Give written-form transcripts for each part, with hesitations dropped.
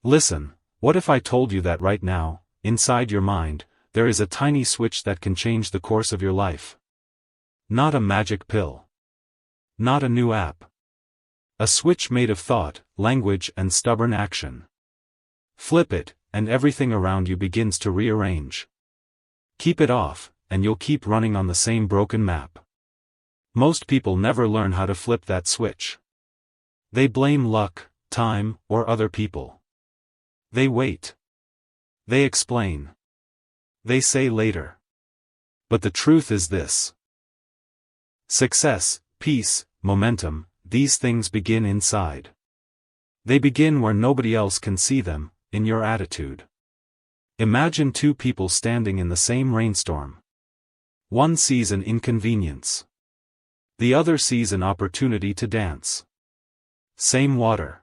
Listen, what if I told you that right now, inside your mind, there is a tiny switch that can change the course of your life? Not a magic pill. Not a new app. A switch made of thought, language, and stubborn action. Flip it, and everything around you begins to rearrange. Keep it off, and you'll keep running on the same broken map. Most people never learn how to flip that switch. They blame luck, time, or other people. They wait. They explain. They say later. But the truth is this. Success, peace, momentum, these things begin inside. They begin where nobody else can see them, in your attitude. Imagine two people standing in the same rainstorm. One sees an inconvenience. The other sees an opportunity to dance. Same water.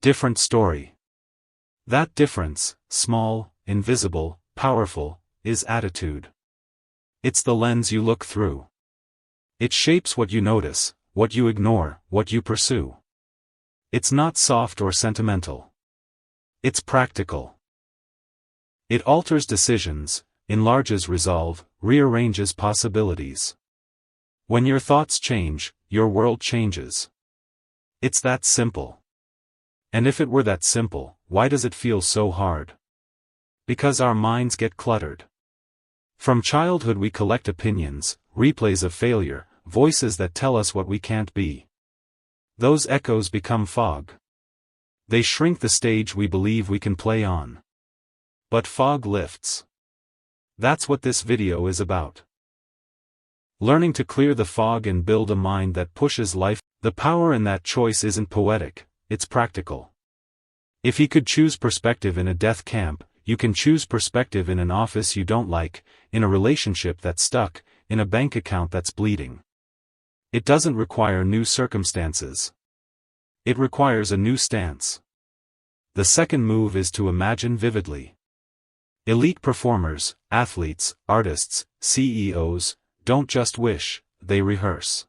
Different story. That difference, small, invisible, powerful, is attitude. It's the lens you look through. It shapes what you notice, what you ignore, what you pursue. It's not soft or sentimental. It's practical. It alters decisions, enlarges resolve, rearranges possibilities. When your thoughts change, your world changes. It's that simple. And if it were that simple, why does it feel so hard? Because our minds get cluttered. From childhood we collect opinions, replays of failure, voices that tell us what we can't be. Those echoes become fog. They shrink the stage we believe we can play on. But fog lifts. That's what this video is about. Learning to clear the fog and build a mind that pushes life. The power in that choice isn't poetic, it's practical. If he could choose perspective in a death camp, you can choose perspective in an office you don't like, in a relationship that's stuck, in a bank account that's bleeding. It doesn't require new circumstances. It requires a new stance. The second move is to imagine vividly. Elite performers, athletes, artists, CEOs, don't just wish, they rehearse.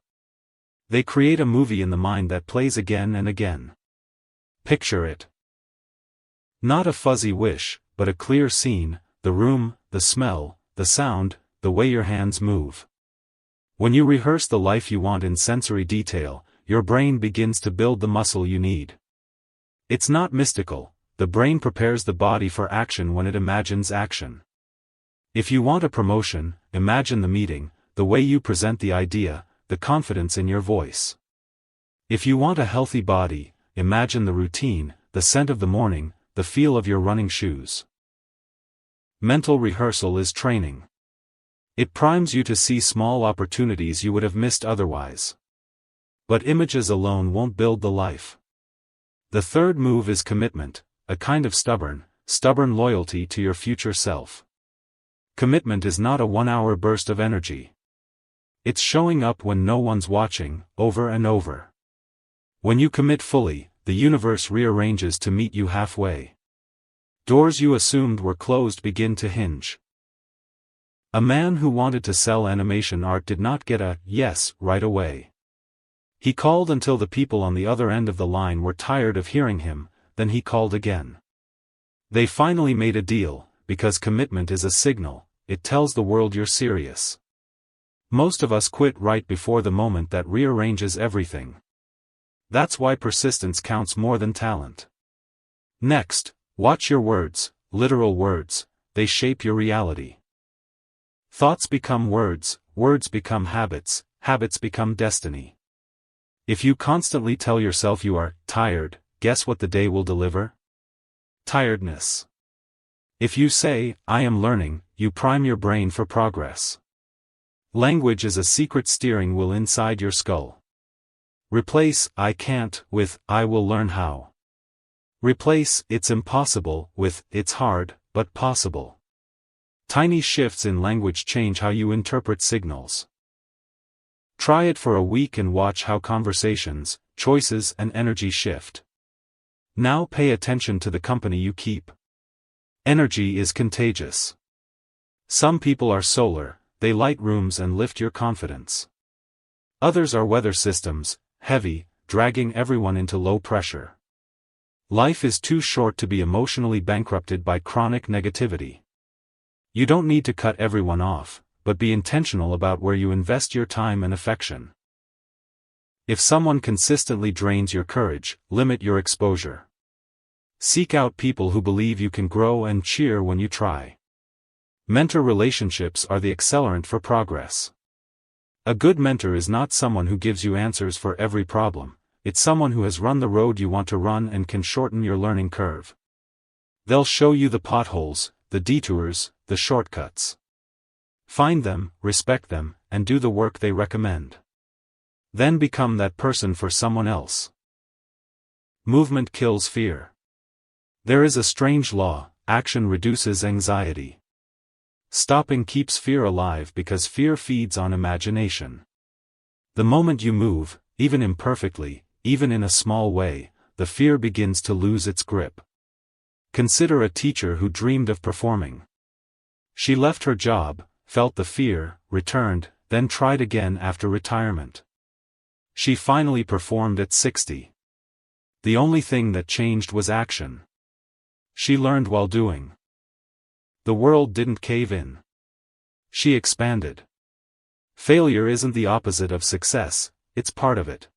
They create a movie in the mind that plays again and again. Picture it. Not a fuzzy wish, but a clear scene, the room, the smell, the sound, the way your hands move. When you rehearse the life you want in sensory detail, your brain begins to build the muscle you need. It's not mystical. The brain prepares the body for action when it imagines action. If you want a promotion, imagine the meeting, the way you present the idea, the confidence in your voice. If you want a healthy body, imagine the routine, the scent of the morning, the feel of your running shoes. Mental rehearsal is training. It primes you to see small opportunities you would have missed otherwise. But images alone won't build the life. The third move is commitment. A kind of stubborn loyalty to your future self. Commitment is not a 1-hour burst of energy. It's showing up when no one's watching, over and over. When you commit fully, the universe rearranges to meet you halfway. Doors you assumed were closed begin to hinge. A man who wanted to sell animation art did not get a yes right away. He called until the people on the other end of the line were tired of hearing him. Then he called again. They finally made a deal, because commitment is a signal, it tells the world you're serious. Most of us quit right before the moment that rearranges everything. That's why persistence counts more than talent. Next, watch your words, literal words, they shape your reality. Thoughts become words, words become habits, habits become destiny. If you constantly tell yourself you are tired, guess what the day will deliver? Tiredness. If you say, I am learning, you prime your brain for progress. Language is a secret steering wheel inside your skull. Replace, I can't, with, I will learn how. Replace, it's impossible, with, it's hard, but possible. Tiny shifts in language change how you interpret signals. Try it for a week and watch how conversations, choices, and energy shift. Now pay attention to the company you keep. Energy is contagious. Some people are solar, they light rooms and lift your confidence. Others are weather systems, heavy, dragging everyone into low pressure. Life is too short to be emotionally bankrupted by chronic negativity. You don't need to cut everyone off, but be intentional about where you invest your time and affection. If someone consistently drains your courage, limit your exposure. Seek out people who believe you can grow and cheer when you try. Mentor relationships are the accelerant for progress. A good mentor is not someone who gives you answers for every problem, it's someone who has run the road you want to run and can shorten your learning curve. They'll show you the potholes, the detours, the shortcuts. Find them, respect them, and do the work they recommend. Then become that person for someone else. Movement kills fear. There is a strange law: action reduces anxiety. Stopping keeps fear alive because fear feeds on imagination. The moment you move, even imperfectly, even in a small way, the fear begins to lose its grip. Consider a teacher who dreamed of performing. She left her job, felt the fear, returned, then tried again after retirement. She finally performed at 60. The only thing that changed was action. She learned while doing. The world didn't cave in. She expanded. Failure isn't the opposite of success, it's part of it.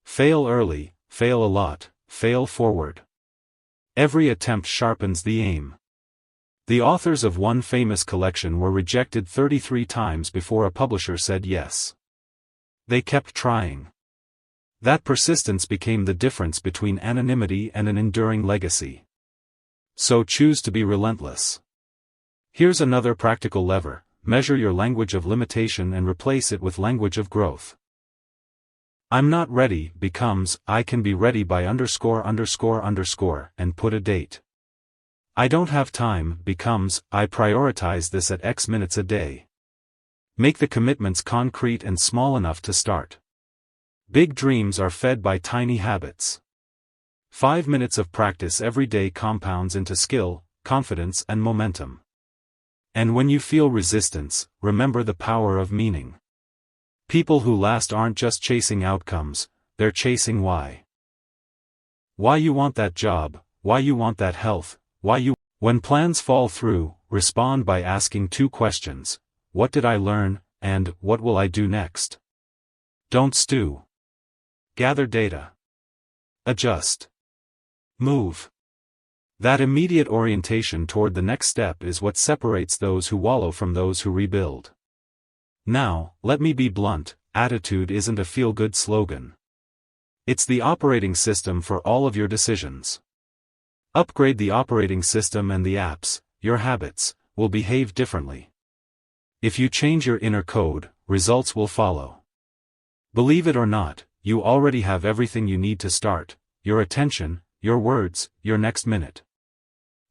Fail early, fail a lot, fail forward. Every attempt sharpens the aim. The authors of one famous collection were rejected 33 times before a publisher said yes. They kept trying. That persistence became the difference between anonymity and an enduring legacy. So choose to be relentless. Here's another practical lever: measure your language of limitation and replace it with language of growth. I'm not ready becomes I can be ready by and put a date. I don't have time becomes I prioritize this at X minutes a day. Make the commitments concrete and small enough to start. Big dreams are fed by tiny habits. 5 minutes of practice every day compounds into skill, confidence, and momentum. And when you feel resistance, remember the power of meaning. People who last aren't just chasing outcomes, they're chasing why. Why you want that job, why you want that health, why you. When plans fall through, respond by asking 2 questions: what did I learn, and what will I do next? Don't stew. Gather data. Adjust. Move. That immediate orientation toward the next step is what separates those who wallow from those who rebuild. Now, let me be blunt: attitude isn't a feel-good slogan. It's the operating system for all of your decisions. Upgrade the operating system and the apps, your habits, will behave differently. If you change your inner code, results will follow. Believe it or not, you already have everything you need to start: your attention, your words, your next minute.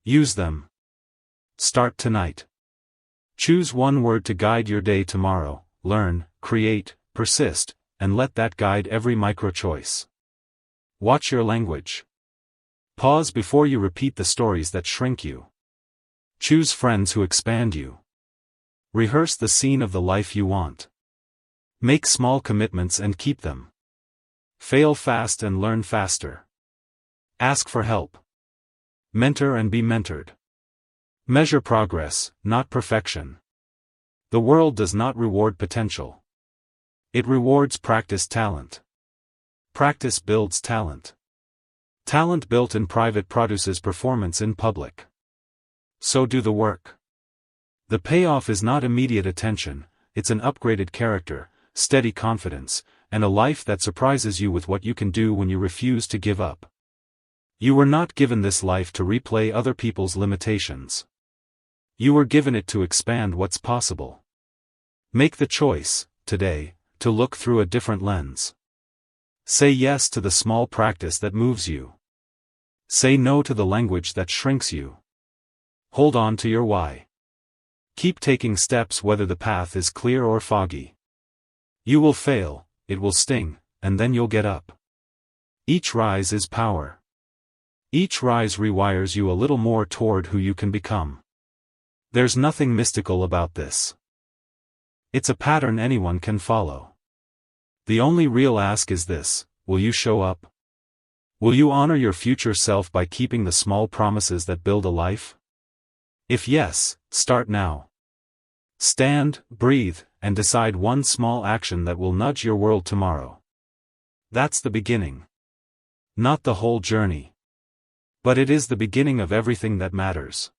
Use them. Start tonight. Choose one word to guide your day tomorrow: learn, create, persist, and let that guide every micro-choice. Watch your language. Pause before you repeat the stories that shrink you. Choose friends who expand you. Rehearse the scene of the life you want. Make small commitments and keep them. Fail fast and learn faster. Ask for help. Mentor and be mentored. Measure progress, not perfection. The world does not reward potential. It rewards practiced talent. Practice builds talent. Talent built in private produces performance in public. So do the work. The payoff is not immediate attention, it's an upgraded character, steady confidence, and a life that surprises you with what you can do when you refuse to give up. You were not given this life to replay other people's limitations. You were given it to expand what's possible. Make the choice, today, to look through a different lens. Say yes to the small practice that moves you. Say no to the language that shrinks you. Hold on to your why. Keep taking steps whether the path is clear or foggy. You will fail, it will sting, and then you'll get up. Each rise is power. Each rise rewires you a little more toward who you can become. There's nothing mystical about this. It's a pattern anyone can follow. The only real ask is this: will you show up? Will you honor your future self by keeping the small promises that build a life? If yes, start now. Stand, breathe, and decide one small action that will nudge your world tomorrow. That's the beginning. Not the whole journey. But it is the beginning of everything that matters.